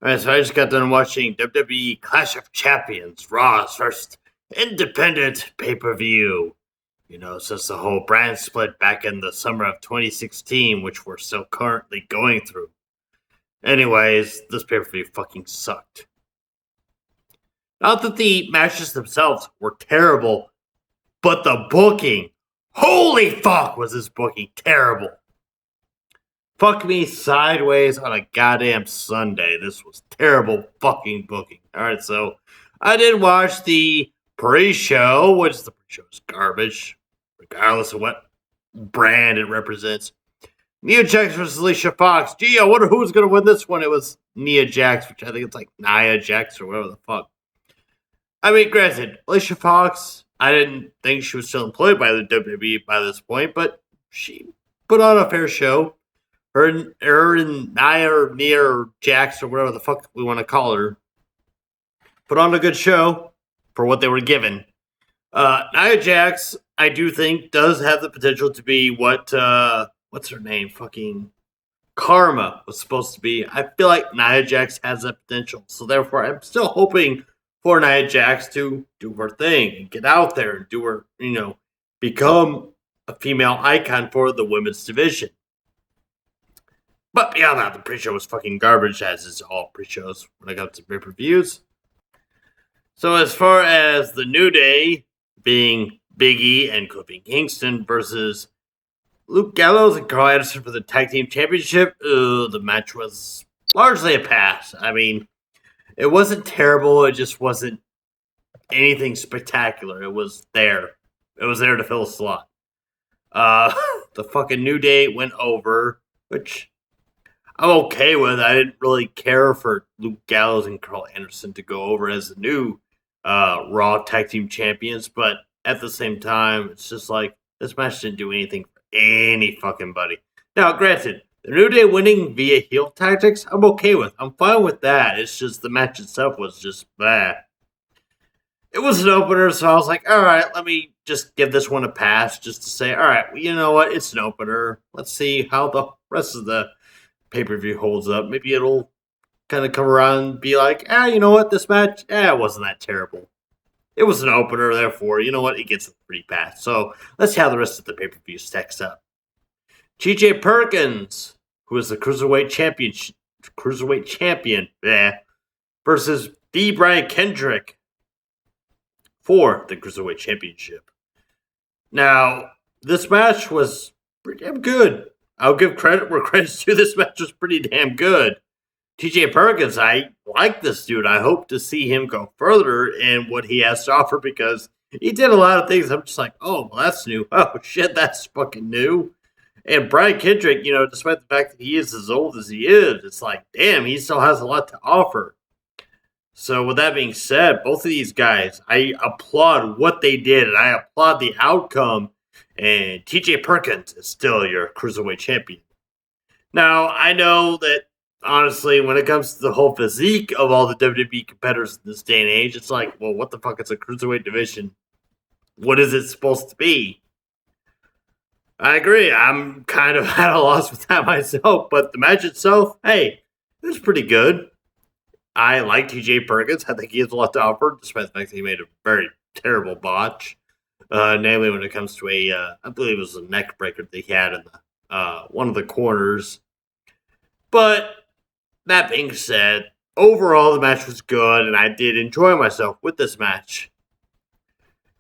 Alright, so I just got done watching WWE Clash of Champions, Raw's first independent pay-per-view. Since the whole brand split back in the summer of 2016, which we're still currently going through. Anyways, this pay-per-view fucking sucked. Not that the matches themselves were terrible, but the booking, holy fuck was this booking terrible. Fuck me sideways on a goddamn Sunday. This was terrible fucking booking. Alright, so I did watch the pre-show, which the pre-show is garbage, regardless of what brand it represents. Nia Jax versus Alicia Fox. Gee, I wonder who was going to win this one. It was Nia Jax, which I think it's like Nia Jax or whatever the fuck. I mean, granted, Alicia Fox, I didn't think she was still employed by the WWE by this point, but she put on a fair show. Her and Nia or Jax or whatever the fuck we want to call her put on a good show for what they were given. Nia Jax, I do think, does have the potential to be what, what's her name? Fucking Karma was supposed to be. I feel like Nia Jax has that potential. So therefore, I'm still hoping for Nia Jax to do her thing and get out there and do her, become a female icon for the women's division. But beyond that, the pre-show was fucking garbage, as is all pre-shows when I got to pay-per-views. So as far as the New Day being Big E and Kofi Kingston versus Luke Gallows and Carl Anderson for the Tag Team Championship, the match was largely a pass. I mean, it wasn't terrible. It just wasn't anything spectacular. It was there. It was there to fill a slot. The fucking New Day went over, which I'm okay with. I didn't really care for Luke Gallows and Carl Anderson to go over as the new Raw Tag Team Champions, but at the same time, it's just like, this match didn't do anything for any fucking buddy. Now, granted, the New Day winning via heel tactics, I'm okay with. I'm fine with that. It's just the match itself was just bad. It was an opener, so I was like, alright, let me just give this one a pass, just to say, alright, well, you know what, it's an opener. Let's see how the rest of the pay-per-view holds up. Maybe it'll kind of come around and be like, you know what, this match, it wasn't that terrible. It was an opener, therefore, you know what, it gets a free pass. So let's see how the rest of the pay-per-view stacks up. TJ Perkins, who is the Cruiserweight Champion, versus D. Brian Kendrick for the Cruiserweight Championship. Now, this match was pretty damn good. I'll give credit where credit's due. This match was pretty damn good. TJ Perkins, I like this dude. I hope to see him go further in what he has to offer because he did a lot of things. I'm just like, oh, well, that's new. Oh, shit, that's fucking new. And Brian Kendrick, despite the fact that he is as old as he is, it's like, damn, he still has a lot to offer. So with that being said, both of these guys, I applaud what they did, and I applaud the outcome. And TJ Perkins is still your Cruiserweight Champion. Now, I know that, honestly, when it comes to the whole physique of all the WWE competitors in this day and age, it's like, well, what the fuck is a Cruiserweight division? What is it supposed to be? I agree. I'm kind of at a loss with that myself, but the match itself, hey, it was pretty good. I like TJ Perkins. I think he has a lot to offer, despite the fact that he made a very terrible botch. Namely when it comes to I believe it was a neck breaker that he had in the one of the corners. But that being said, overall the match was good, and I did enjoy myself with this match.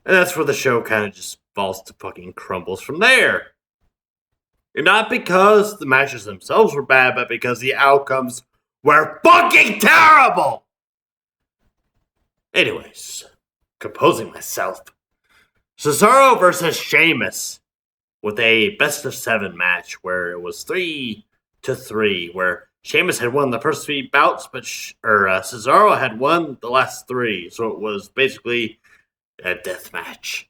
And that's where the show kind of just falls to fucking crumbles from there. And not because the matches themselves were bad, but because the outcomes were fucking terrible! Anyways, composing myself. Cesaro versus Sheamus with a best-of-7 match where it was 3-3, where Sheamus had won the first 3 bouts, but Cesaro had won the last 3, so it was basically a death match.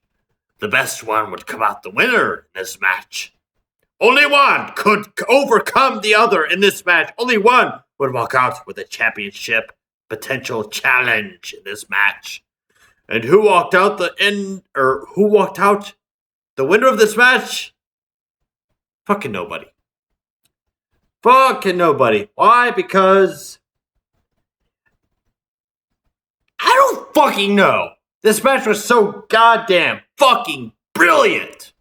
The best one would come out the winner in this match. Only one could overcome the other in this match. Only one would walk out with a championship potential challenge in this match. And who walked out the winner of this match? Fucking nobody. Fucking nobody. Why? Because I don't fucking know. This match was so goddamn fucking brilliant.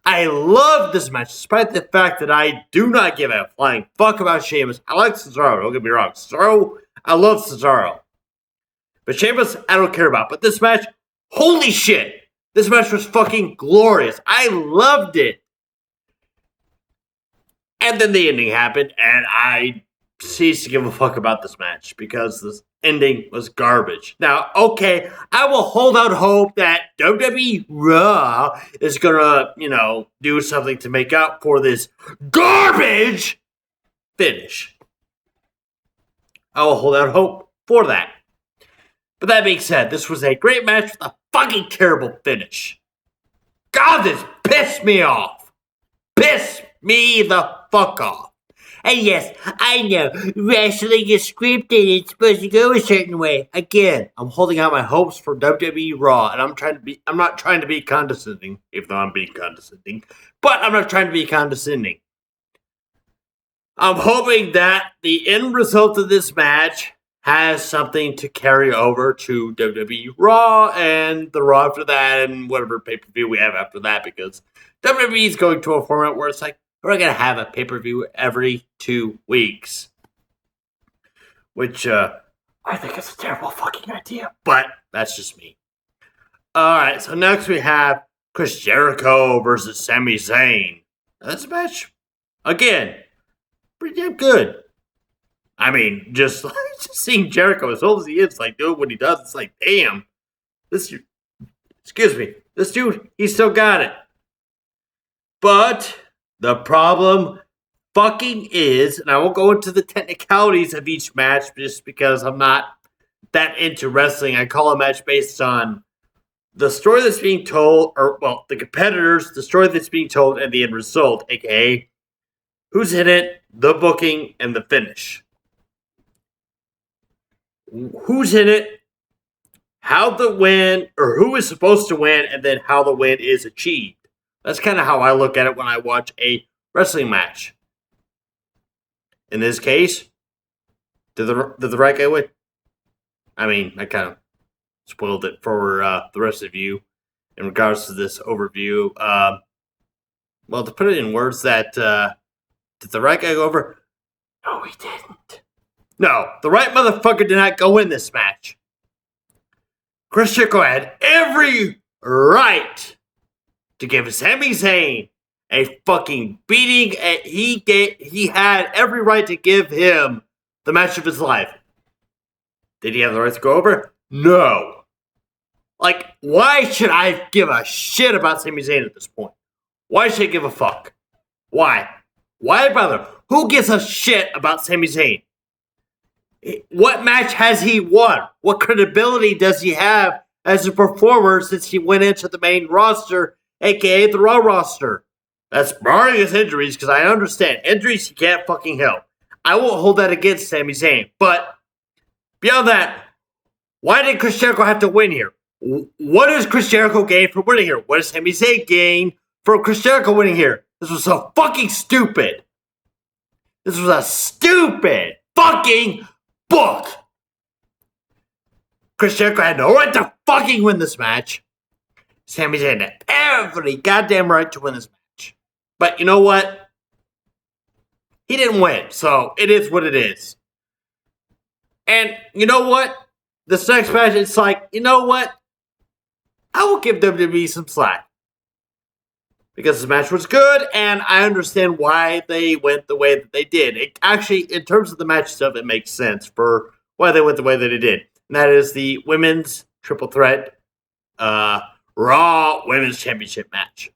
I love this match, despite the fact that I do not give a flying fuck about Sheamus. I like Cesaro, don't get me wrong. I love Cesaro. But Sheamus, I don't care about. But this match, holy shit. This match was fucking glorious. I loved it. And then the ending happened, and I ceased to give a fuck about this match because this ending was garbage. Now, okay, I will hold out hope that WWE Raw is gonna, do something to make up for this garbage finish. I will hold out hope for that. But that being said, this was a great match with a fucking terrible finish. God, this pissed me off. Piss me the fuck off. And yes, I know, wrestling is scripted, it's supposed to go a certain way. Again, I'm holding out my hopes for WWE Raw, and I'm not trying to be condescending, even though I'm being condescending, but I'm not trying to be condescending. I'm hoping that the end result of this match has something to carry over to WWE Raw and the Raw after that and whatever pay-per-view we have after that, because WWE is going to a format where it's like, we're going to have a pay-per-view every 2 weeks. Which, I think is a terrible fucking idea. But that's just me. Alright, so next we have Chris Jericho versus Sami Zayn. Now, this match, again, pretty damn good. I mean, just seeing Jericho as old as he is, like, doing what he does, it's like, damn. This dude, he still got it. But the problem fucking is, and I won't go into the technicalities of each match just because I'm not that into wrestling. I call a match based on the story that's being told, the competitors, the story that's being told, and the end result, aka who's in it, the booking, and the finish. Who's in it, how the win, or who is supposed to win, and then how the win is achieved. That's kind of how I look at it when I watch a wrestling match. In this case, did the right guy win? I mean, I kind of spoiled it for the rest of you in regards to this overview. To put it in words, that did the right guy go over? No, he didn't. No, the right motherfucker did not go in this match. Chris Jericho had every right to give Sami Zayn a fucking beating. He had every right to give him the match of his life. Did he have the right to go over? No. Like, why should I give a shit about Sami Zayn at this point? Why should I give a fuck? Why? Why bother? Who gives a shit about Sami Zayn? What match has he won? What credibility does he have as a performer since he went into the main roster, aka the Raw roster? That's barring his injuries, because I understand. Injuries he can't fucking help. I won't hold that against Sami Zayn. But beyond that, why did Chris Jericho have to win here? What does Chris Jericho gain from winning here? What does Sami Zayn gain from Chris Jericho winning here? This was so fucking stupid. This was a stupid fucking book. Chris Jericho had no right to fucking win this match. Sami Zayn had every goddamn right to win this match. But you know what? He didn't win, so it is what it is. And you know what? This next match, it's like, you know what? I will give WWE some slack. Because this match was good, and I understand why they went the way that they did. It actually, in terms of the match stuff, it makes sense for why they went the way that it did. And that is the women's triple threat Raw Women's Championship match.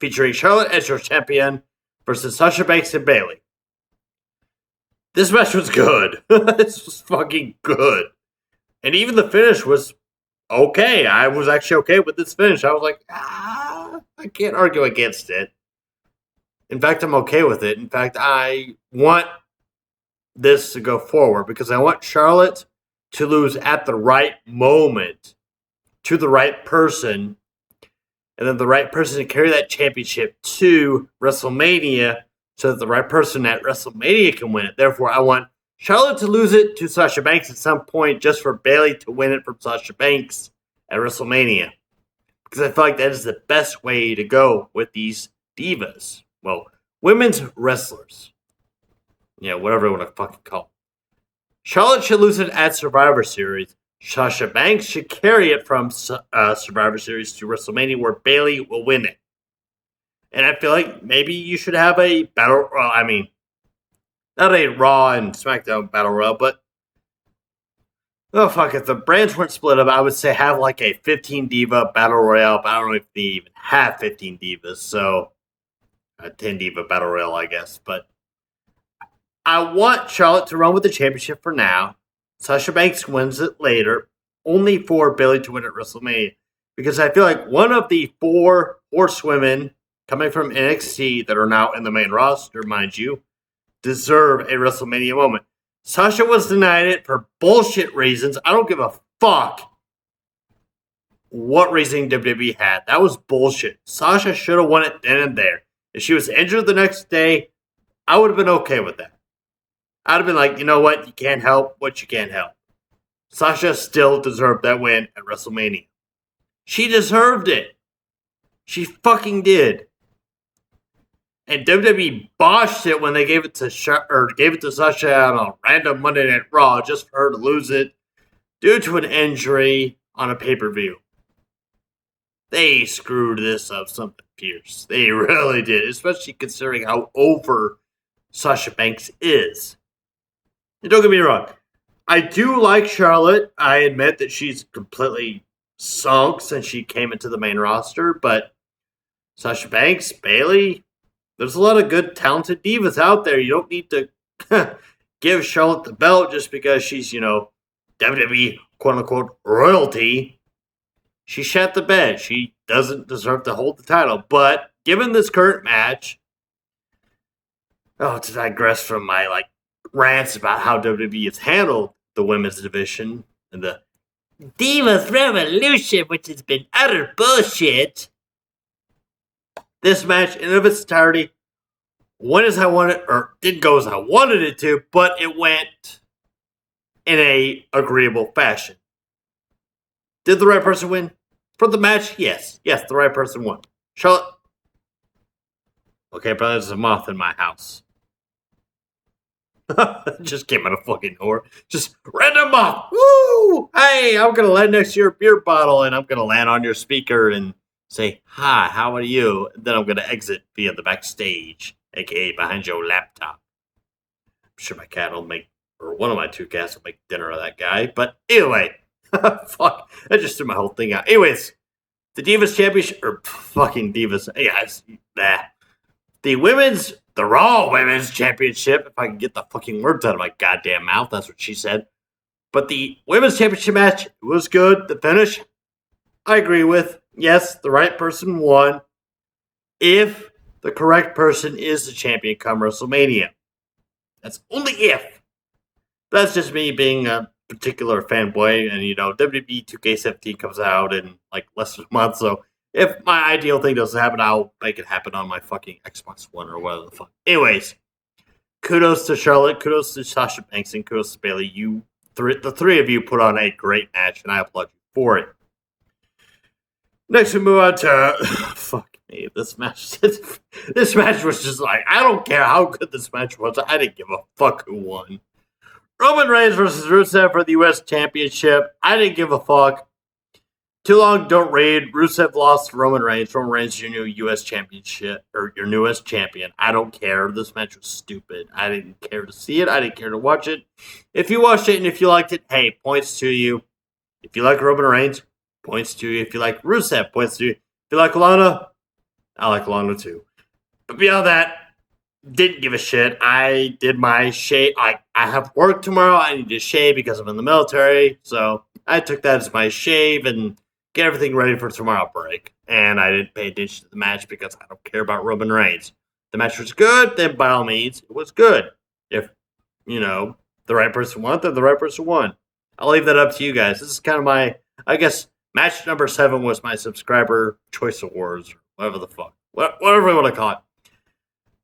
Featuring Charlotte as your champion versus Sasha Banks and Bayley. This match was good. This was fucking good. And even the finish was okay. I was actually okay with this finish. I was like, I can't argue against it. In fact, I'm okay with it. In fact, I want this to go forward because I want Charlotte to lose at the right moment to the right person, and then the right person to carry that championship to WrestleMania so that the right person at WrestleMania can win it. Therefore, I want Charlotte to lose it to Sasha Banks at some point just for Bayley to win it from Sasha Banks at WrestleMania. Because I feel like that is the best way to go with these divas. Well, women's wrestlers. Yeah, whatever you want to fucking call them. Charlotte should lose it at Survivor Series. Sasha Banks should carry it from Survivor Series to WrestleMania where Bayley will win it. And I feel like maybe you should have a battle. Well, I mean, not a Raw and SmackDown battle royal, but oh fuck, if the brands weren't split up, I would say have like a 15 diva battle royale. But I don't know if they even have 15 divas, so a 10 diva battle royale, I guess. But I want Charlotte to run with the championship for now. Sasha Banks wins it later, only for Bayley to win at WrestleMania. Because I feel like one of the 4 horsewomen coming from NXT that are now in the main roster, mind you, deserve a WrestleMania moment. Sasha was denied it for bullshit reasons. I don't give a fuck what reason WWE had. That was bullshit. Sasha should have won it then and there. If she was injured the next day, I would have been okay with that. I'd have been like, you know what? You can't help what you can't help. Sasha still deserved that win at WrestleMania. She deserved it. She fucking did. And WWE botched it when they gave it to Sasha on a random Monday Night Raw just for her to lose it due to an injury on a pay-per-view. They screwed this up something fierce. They really did, especially considering how over Sasha Banks is. And don't get me wrong, I do like Charlotte. I admit that she's completely sunk since she came into the main roster, but Sasha Banks, Bayley, there's a lot of good, talented divas out there. You don't need to give Charlotte the belt just because she's, WWE quote-unquote royalty. She shat the bed. She doesn't deserve to hold the title. But given this current match, to digress from my rants about how WWE has handled the women's division and the Divas Revolution, which has been utter bullshit. This match, in and of its entirety, went as I wanted, or didn't go as I wanted it to, but it went in a agreeable fashion. Did the right person win? For the match, yes. Yes, the right person won. Charlotte. Okay, but there's a moth in my house. Just came out of fucking nowhere. Just random moth. Woo! Hey, I'm going to land next to your beer bottle, and I'm going to land on your speaker and say, hi, how are you? And then I'm going to exit via the backstage, a.k.a. behind your laptop. I'm sure my cat will make, or one of my 2 cats will make dinner of that guy. But anyway, fuck, I just threw my whole thing out. Anyways, the Divas Championship, or fucking Divas, the Raw Women's Championship, if I can get the fucking words out of my goddamn mouth, that's what she said. But the Women's Championship match, it was good. The finish, I agree with. Yes, the right person won. If the correct person is the champion come WrestleMania. That's only if. That's just me being a particular fanboy. And, WWE 2K17 comes out in less than a month. So if my ideal thing doesn't happen, I'll make it happen on my fucking Xbox One or whatever the fuck. Anyways, kudos to Charlotte, kudos to Sasha Banks, and kudos to Bayley. The 3 of you put on a great match, and I applaud you for it. Next, we move on to fuck me. This match was just I don't care how good this match was. I didn't give a fuck who won. Roman Reigns versus Rusev for the U.S. Championship. I didn't give a fuck. Too long, don't read. Rusev lost to Roman Reigns. Roman Reigns is your new U.S. Championship, or your newest champion. I don't care. This match was stupid. I didn't care to see it. I didn't care to watch it. If you watched it and if you liked it, hey, points to you. If you like Roman Reigns, points to you. If you like Rusev, points to you. If you like Lana, I like Lana too. But beyond that, didn't give a shit. I did my shave. I have work tomorrow. I need to shave because I'm in the military. So I took that as my shave and get everything ready for tomorrow break. And I didn't pay attention to the match because I don't care about Roman Reigns. The match was good, then by all means, it was good. If, the right person won, then the right person won. I'll leave that up to you guys. This is kind of my, I guess, match number 7 was my subscriber choice awards, or whatever the fuck. Whatever you want to call it.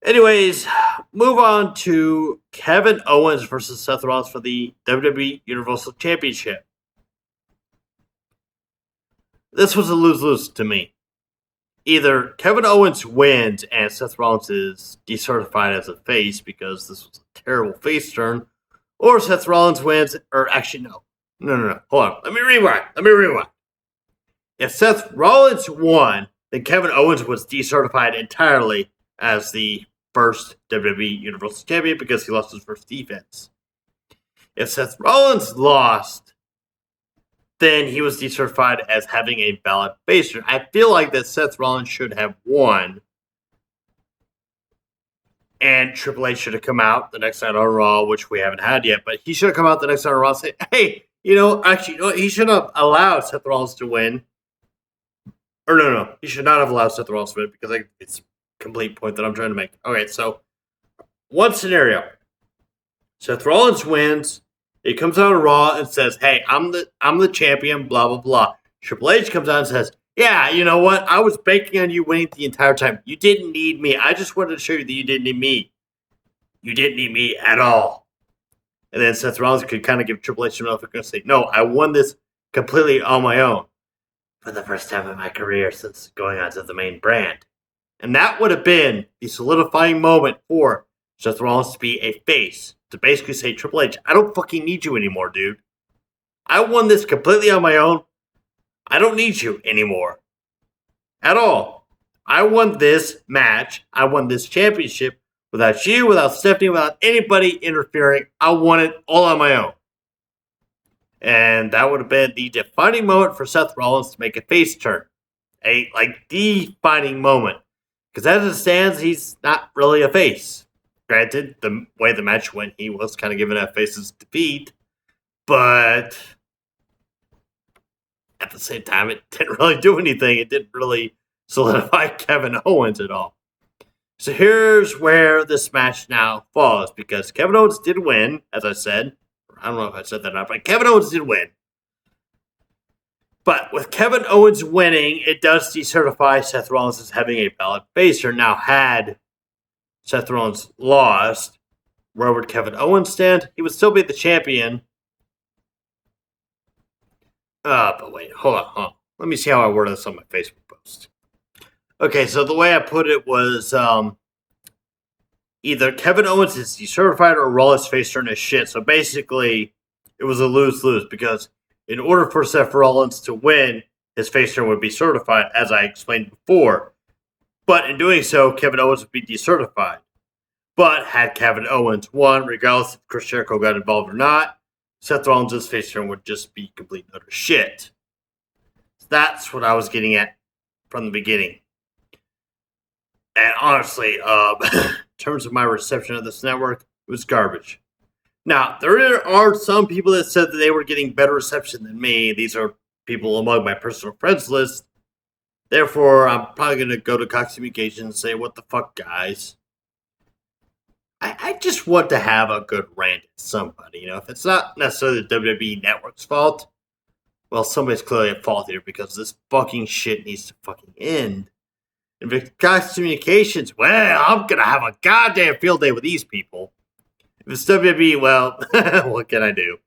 Anyways, move on to Kevin Owens versus Seth Rollins for the WWE Universal Championship. This was a lose-lose to me. Either Kevin Owens wins and Seth Rollins is decertified as a face because this was a terrible face turn, or Seth Rollins wins, or actually, no. Hold on. Let me rewind. If Seth Rollins won, then Kevin Owens was decertified entirely as the first WWE Universal Champion because he lost his first defense. If Seth Rollins lost, then he was decertified as having a valid face turn. I feel like that Seth Rollins should have won, and Triple H should have come out the next night on Raw, which we haven't had yet, but he should have come out the next night on Raw and say, hey, he should have allowed Seth Rollins to win. Or no, he should not have allowed Seth Rollins to win because it's a complete point that I'm trying to make. Okay, so one scenario. Seth Rollins wins. He comes out on Raw and says, hey, I'm the champion, blah, blah, blah. Triple H comes out and says, yeah, you know what? I was banking on you winning the entire time. You didn't need me. I just wanted to show you that you didn't need me. You didn't need me at all. And then Seth Rollins could kind of give Triple H enough to say, no, I won this completely on my own for the first time in my career since going on to the main brand. And that would have been the solidifying moment for Seth Rollins to be a face. To basically say, Triple H, I don't fucking need you anymore, dude. I won this completely on my own. I don't need you anymore. At all. I won this match. I won this championship without you, without Stephanie, without anybody interfering. I won it all on my own. And that would have been the defining moment for Seth Rollins to make a face turn. A defining moment. Because as it stands, he's not really a face. Granted, the way the match went, he was kind of given a face's defeat. But at the same time, it didn't really do anything. It didn't really solidify Kevin Owens at all. So here's where this match now falls. Because Kevin Owens did win, as I said. I don't know if I said that or not, but Kevin Owens did win. But with Kevin Owens winning, it does decertify Seth Rollins as having a valid face turn. Now, had Seth Rollins lost, where would Kevin Owens stand? He would still be the champion. But wait, hold on. Let me see how I worded this on my Facebook post. Okay, so the way I put it was either Kevin Owens is decertified or Rollins' face turn is shit. So basically, it was a lose-lose because in order for Seth Rollins to win, his face turn would be certified, as I explained before. But in doing so, Kevin Owens would be decertified. But had Kevin Owens won, regardless if Chris Jericho got involved or not, Seth Rollins' face turn would just be complete utter shit. That's what I was getting at from the beginning. And honestly, in terms of my reception of this network, it was garbage. Now, there are some people that said that they were getting better reception than me. These are people among my personal friends list. Therefore, I'm probably going to go to Cox Communications and say, what the fuck, guys? I just want to have a good rant at somebody. You know, if it's not necessarily the WWE Network's fault, well, somebody's clearly at fault here because this fucking shit needs to fucking end. And if it's Cox Communications, well, I'm going to have a goddamn field day with these people. If it's WWE, well, what can I do?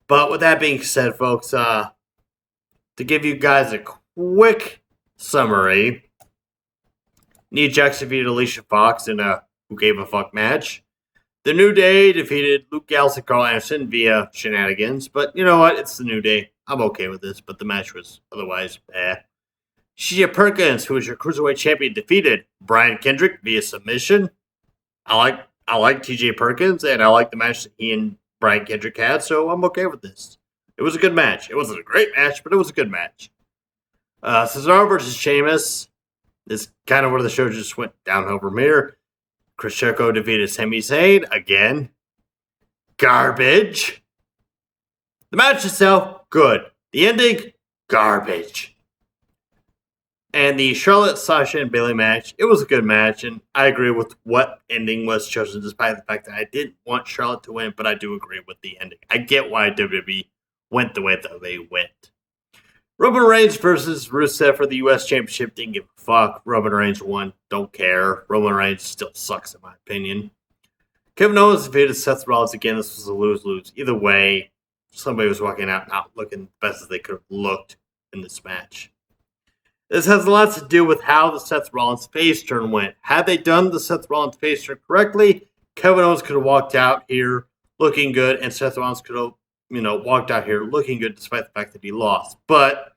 But with that being said, folks, to give you guys a quick summary, Nia Jax defeated Alicia Fox in a Who Gave a Fuck match. The New Day defeated Luke Gallows and Carl Anderson via shenanigans. But you know what? It's the New Day. I'm okay with this, but the match was otherwise bad. Shia Perkins, who is your Cruiserweight Champion, defeated Brian Kendrick via submission. I like TJ Perkins, and I like the match that he and Brian Kendrick had, so I'm okay with this. It was a good match. It wasn't a great match, but it was a good match. Cesaro versus Sheamus is kind of where the show just went downhill from here. Chris Jericho defeated Sami Zayn again. Garbage. The match itself, good. The ending, garbage. And the Charlotte, Sasha, and Bayley match, it was a good match, and I agree with what ending was chosen, despite the fact that I didn't want Charlotte to win, but I do agree with the ending. I get why WWE went the way that they went. Roman Reigns versus Rusev for the U.S. Championship. Didn't give a fuck. Roman Reigns won. Don't care. Roman Reigns still sucks in my opinion. Kevin Owens defeated Seth Rollins again. This was a lose-lose. Either way, somebody was walking out not looking the best as they could have looked in this match. This has a lot to do with how the Seth Rollins face turn went. Had they done the Seth Rollins face turn correctly, Kevin Owens could have walked out here looking good, and Seth Rollins could have, walked out here looking good despite the fact that he lost. But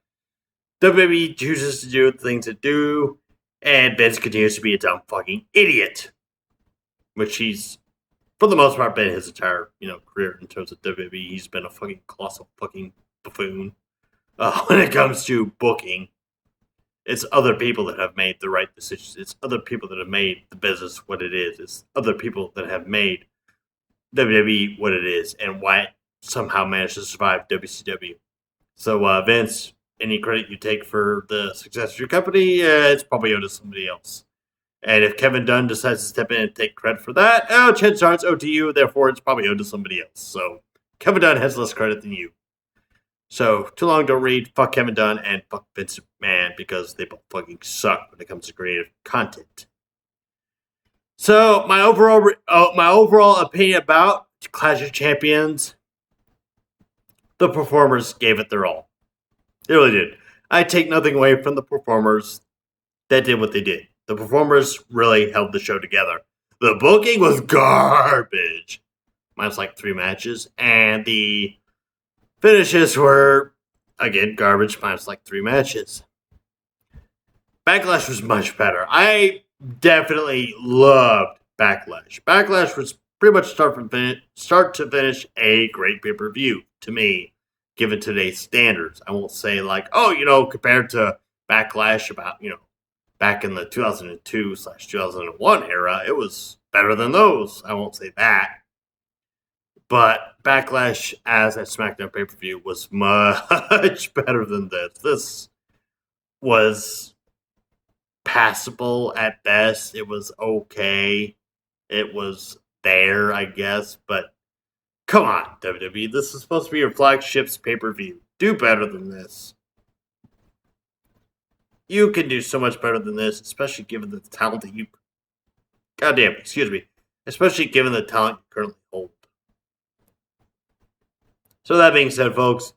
WWE chooses to do the things it do, and Vince continues to be a dumb fucking idiot, which he's, for the most part, been his entire career in terms of WWE. He's been a fucking colossal fucking buffoon when it comes to booking. It's other people that have made the right decisions. It's other people that have made the business what it is. It's other people that have made WWE what it is and why it somehow managed to survive WCW. So, Vince, any credit you take for the success of your company, it's probably owed to somebody else. And if Kevin Dunn decides to step in and take credit for that, chances are it's owed to you, therefore it's probably owed to somebody else. So, Kevin Dunn has less credit than you. So, too long don't read, fuck Kevin Dunn and fuck Vince McMahon because they both fucking suck when it comes to creative content. So, my overall opinion about Clash of Champions, the performers gave it their all. They really did. I take nothing away from the performers that did what they did. The performers really held the show together. The booking was garbage. Minus like 3 matches, and the finishes were, again, garbage, minus like 3 matches. Backlash was much better. I definitely loved Backlash. Backlash was pretty much start to finish a great pay-per-view to me, given today's standards. I won't say like, compared to Backlash about, back in the 2002/2001 era, it was better than those. I won't say that. But Backlash as a SmackDown pay-per-view was much better than this. This was passable at best. It was okay. It was there, I guess. But come on, WWE. This is supposed to be your flagship's pay-per-view. Do better than this. You can do so much better than this, especially given the talent that you... Goddamn, excuse me. Especially given the talent you currently hold. So that being said, folks,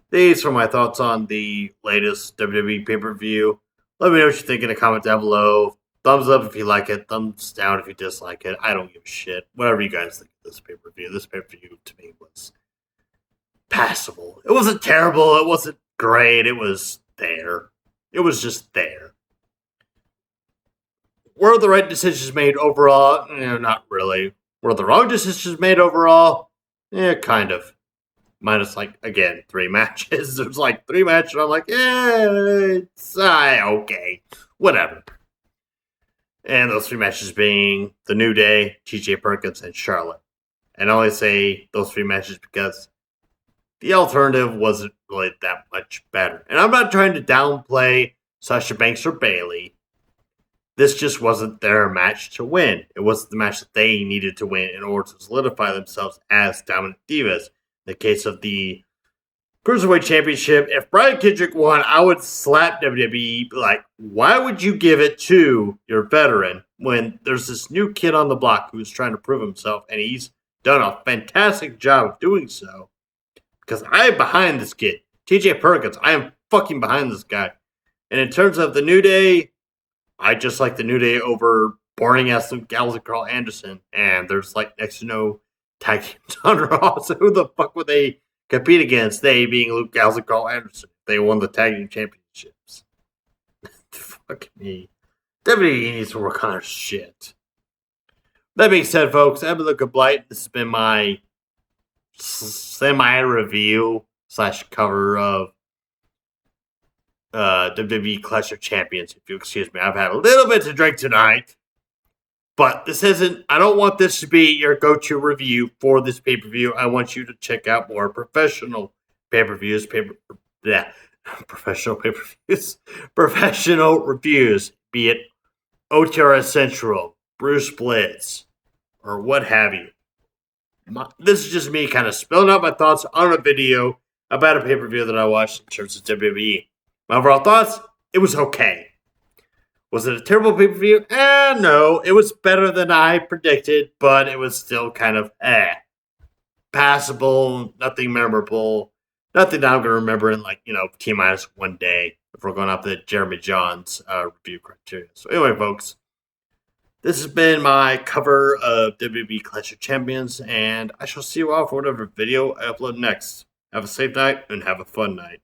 these are my thoughts on the latest WWE pay-per-view. Let me know what you think in the comment down below. Thumbs up if you like it. Thumbs down if you dislike it. I don't give a shit. Whatever you guys think of this pay-per-view. This pay-per-view to me was passable. It wasn't terrible. It wasn't great. It was there. It was just there. Were the right decisions made overall? Not really. Were the wrong decisions made overall? Kind of. Minus, again, 3 matches. There's 3 matches, and I'm like, it's okay. Whatever. And those 3 matches being The New Day, TJ Perkins, and Charlotte. And I only say those 3 matches because the alternative wasn't really that much better. And I'm not trying to downplay Sasha Banks or Bayley. This just wasn't their match to win. It wasn't the match that they needed to win in order to solidify themselves as dominant divas. In the case of the Cruiserweight Championship, if Brian Kendrick won, I would slap WWE. Why would you give it to your veteran when there's this new kid on the block who's trying to prove himself, and he's done a fantastic job of doing so? Because I am behind this kid. TJ Perkins, I am fucking behind this guy. And in terms of the New Day, I just like the New Day over boring-ass Luke Gallows and Carl Anderson. And there's next to no tag teams on Raw. So who the fuck would they compete against? They being Luke Gallows and Carl Anderson. They won the tag team championships. Fuck me. WWE needs to work on their shit. That being said, folks, I've been Luke Blight. This has been my semi-review / cover of WWE Clash of Champions, if you excuse me. I've had a little bit to drink tonight, but this isn't, I don't want this to be your go-to review for this pay-per-view. I want you to check out more professional pay-per-views, professional pay-per-views, professional reviews, be it OTRS Central, Bruce Blitz, or what have you. This is just me kind of spilling out my thoughts on a video about a pay-per-view that I watched in terms of WWE. My overall thoughts, it was okay. Was it a terrible pay-per-view? No. It was better than I predicted, but it was still kind of passable, nothing memorable, nothing that I'm going to remember in T minus 1 day if we're going off the Jeremy Johns review criteria. So anyway, folks, this has been my cover of WWE Clash of Champions, and I shall see you all for whatever video I upload next. Have a safe night and have a fun night.